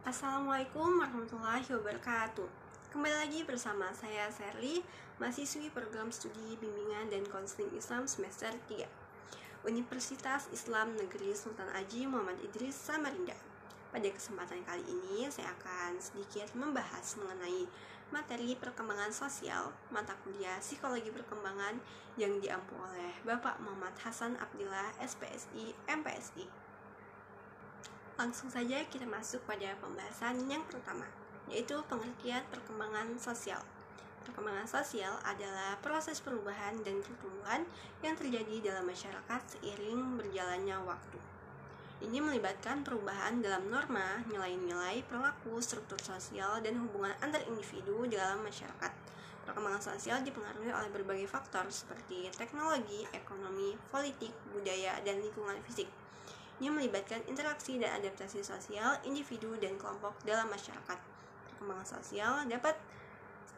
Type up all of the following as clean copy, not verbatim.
Assalamualaikum warahmatullahi wabarakatuh. Kembali lagi bersama saya Sherly, mahasiswi program studi bimbingan dan konseling Islam semester 3 Universitas Islam Negeri Sultan Haji Muhammad Idris Samarinda. Pada kesempatan kali ini saya akan sedikit membahas mengenai materi perkembangan sosial mata kuliah psikologi perkembangan yang diampu oleh Bapak Muhammad Hasan Abdillah SPSI MPSI. Langsung saja kita masuk pada pembahasan yang pertama, yaitu pengertian perkembangan sosial. Perkembangan sosial adalah proses perubahan dan pertumbuhan yang terjadi dalam masyarakat seiring berjalannya waktu. Ini melibatkan perubahan dalam norma, nilai-nilai, perilaku, struktur sosial, dan hubungan antar individu dalam masyarakat. Perkembangan sosial dipengaruhi oleh berbagai faktor seperti teknologi, ekonomi, politik, budaya, dan lingkungan fisik. Ini melibatkan interaksi dan adaptasi sosial individu dan kelompok dalam masyarakat. Perkembangan sosial dapat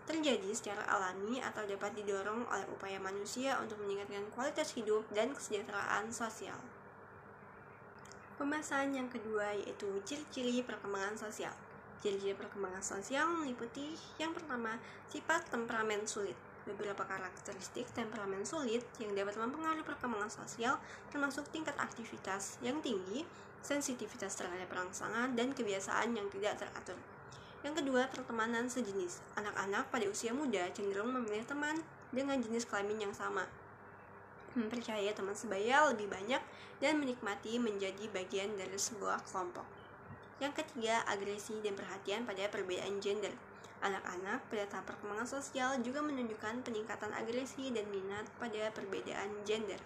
terjadi secara alami atau dapat didorong oleh upaya manusia untuk meningkatkan kualitas hidup dan kesejahteraan sosial. Pembahasan yang kedua yaitu ciri-ciri perkembangan sosial. Ciri-ciri perkembangan sosial meliputi yang pertama, sifat temperamen sulit. Beberapa karakteristik temperamen sulit yang dapat mempengaruhi perkembangan sosial termasuk tingkat aktivitas yang tinggi, sensitivitas terhadap rangsangan, dan kebiasaan yang tidak teratur. Yang kedua, pertemanan sejenis. Anak-anak pada usia muda cenderung memilih teman dengan jenis kelamin yang sama, mempercayai teman sebaya lebih banyak, dan menikmati menjadi bagian dari sebuah kelompok. Yang ketiga, agresi dan perhatian pada perbedaan gender. Anak-anak pada tahap perkembangan sosial juga menunjukkan peningkatan agresi dan minat pada perbedaan gender.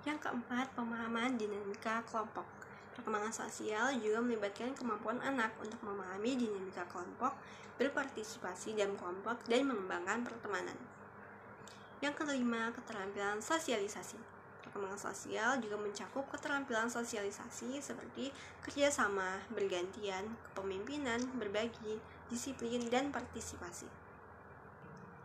Yang keempat, pemahaman dinamika kelompok. Perkembangan sosial juga melibatkan kemampuan anak untuk memahami dinamika kelompok, berpartisipasi dalam kelompok, dan mengembangkan pertemanan. Yang kelima, keterampilan sosialisasi. Perkembangan sosial juga mencakup keterampilan sosialisasi seperti kerjasama, bergantian, kepemimpinan, berbagi, disiplin, dan partisipasi.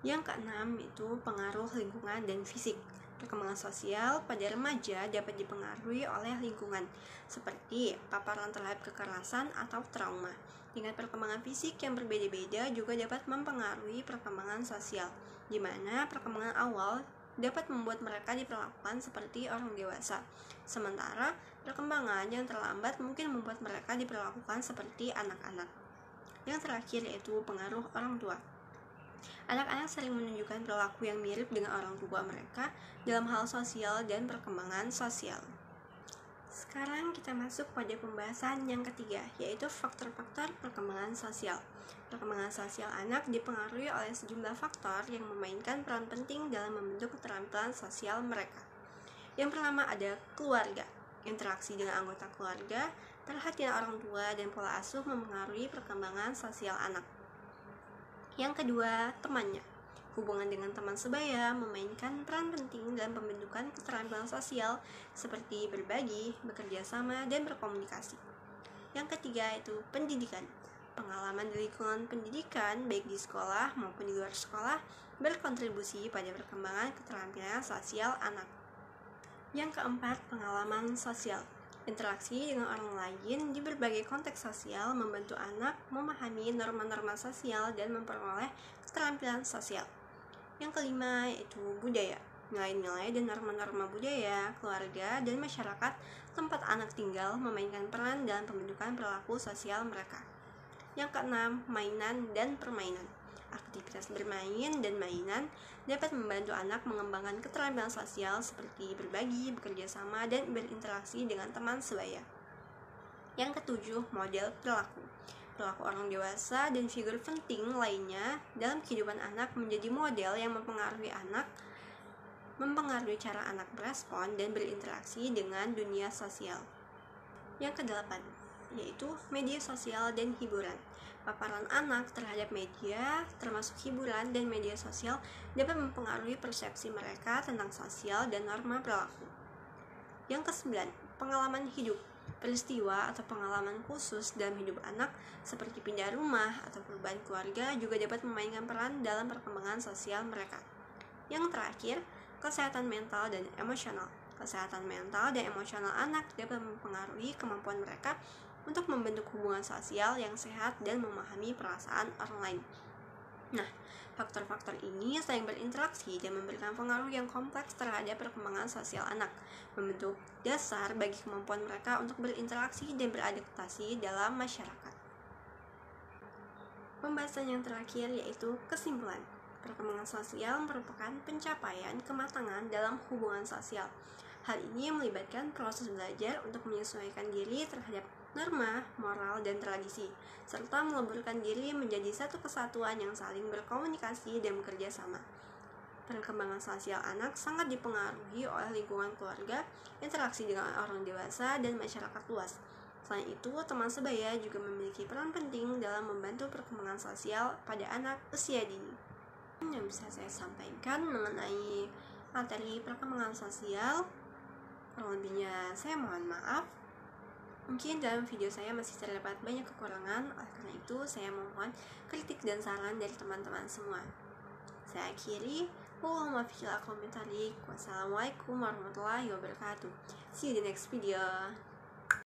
Yang keenam itu pengaruh lingkungan dan fisik. Perkembangan sosial pada remaja dapat dipengaruhi oleh lingkungan, seperti paparan terhadap kekerasan atau trauma. Tingkat perkembangan fisik yang berbeda-beda juga dapat mempengaruhi perkembangan sosial, di mana perkembangan awal dapat membuat mereka diperlakukan seperti orang dewasa, sementara perkembangan yang terlambat mungkin membuat mereka diperlakukan seperti anak-anak. Yang terakhir yaitu pengaruh orang tua. Anak-anak sering menunjukkan perilaku yang mirip dengan orang tua mereka dalam hal sosial dan perkembangan sosial. Sekarang kita masuk pada pembahasan yang ketiga, yaitu faktor-faktor perkembangan sosial. Perkembangan sosial anak dipengaruhi oleh sejumlah faktor yang memainkan peran penting dalam membentuk keterampilan sosial mereka. Yang pertama ada keluarga. Interaksi dengan anggota keluarga, perhatian orang tua, dan pola asuh mempengaruhi perkembangan sosial anak. Yang kedua, temannya. Hubungan dengan teman sebaya memainkan peran penting dalam pembentukan keterampilan sosial seperti berbagi, bekerja sama, dan berkomunikasi. Yang ketiga itu pendidikan. Pengalaman di lingkungan pendidikan, baik di sekolah maupun di luar sekolah, berkontribusi pada perkembangan keterampilan sosial anak. Yang keempat, pengalaman sosial. Interaksi dengan orang lain di berbagai konteks sosial membantu anak memahami norma-norma sosial dan memperoleh keterampilan sosial. Yang kelima yaitu budaya. Nilai-nilai dan norma-norma budaya, keluarga, dan masyarakat tempat anak tinggal memainkan peran dalam pembentukan perilaku sosial mereka. Yang keenam, mainan dan permainan. Aktivitas bermain dan mainan dapat membantu anak mengembangkan keterampilan sosial seperti berbagi, bekerja sama, dan berinteraksi dengan teman sebaya. Yang ketujuh, model perilaku. Perilaku orang dewasa dan figur penting lainnya dalam kehidupan anak menjadi model yang mempengaruhi cara anak berespon dan berinteraksi dengan dunia sosial. Yang kedelapan, yaitu media sosial dan hiburan. Paparan anak terhadap media, termasuk hiburan dan media sosial, dapat mempengaruhi persepsi mereka tentang sosial dan norma perilaku. Yang kesembilan, pengalaman hidup. Peristiwa atau pengalaman khusus dalam hidup anak seperti pindah rumah atau perubahan keluarga juga dapat memainkan peran dalam perkembangan sosial mereka. Yang terakhir, kesehatan mental dan emosional. Kesehatan mental dan emosional anak dapat mempengaruhi kemampuan mereka untuk membentuk hubungan sosial yang sehat dan memahami perasaan orang lain. Nah, faktor-faktor ini saling berinteraksi dan memberikan pengaruh yang kompleks terhadap perkembangan sosial anak, membentuk dasar bagi kemampuan mereka untuk berinteraksi dan beradaptasi dalam masyarakat. Pembahasan yang terakhir yaitu kesimpulan. Perkembangan sosial merupakan pencapaian kematangan dalam hubungan sosial. Hal ini melibatkan proses belajar untuk menyesuaikan diri terhadap norma, moral, dan tradisi, serta meleburkan diri menjadi satu kesatuan yang saling berkomunikasi dan bekerja sama. Perkembangan sosial anak sangat dipengaruhi oleh lingkungan keluarga, interaksi dengan orang dewasa, dan masyarakat luas. Selain itu, teman sebaya juga memiliki peran penting dalam membantu perkembangan sosial pada anak usia dini. Yang bisa saya sampaikan mengenai materi perkembangan sosial, kurang lebihnya saya mohon maaf. Mungkin dalam video saya masih terdapat banyak kekurangan, oleh karena itu saya mohon kritik dan saran dari teman-teman semua. Saya akhiri, wassalamualaikum warahmatullahi wabarakatuh. See you in the next video.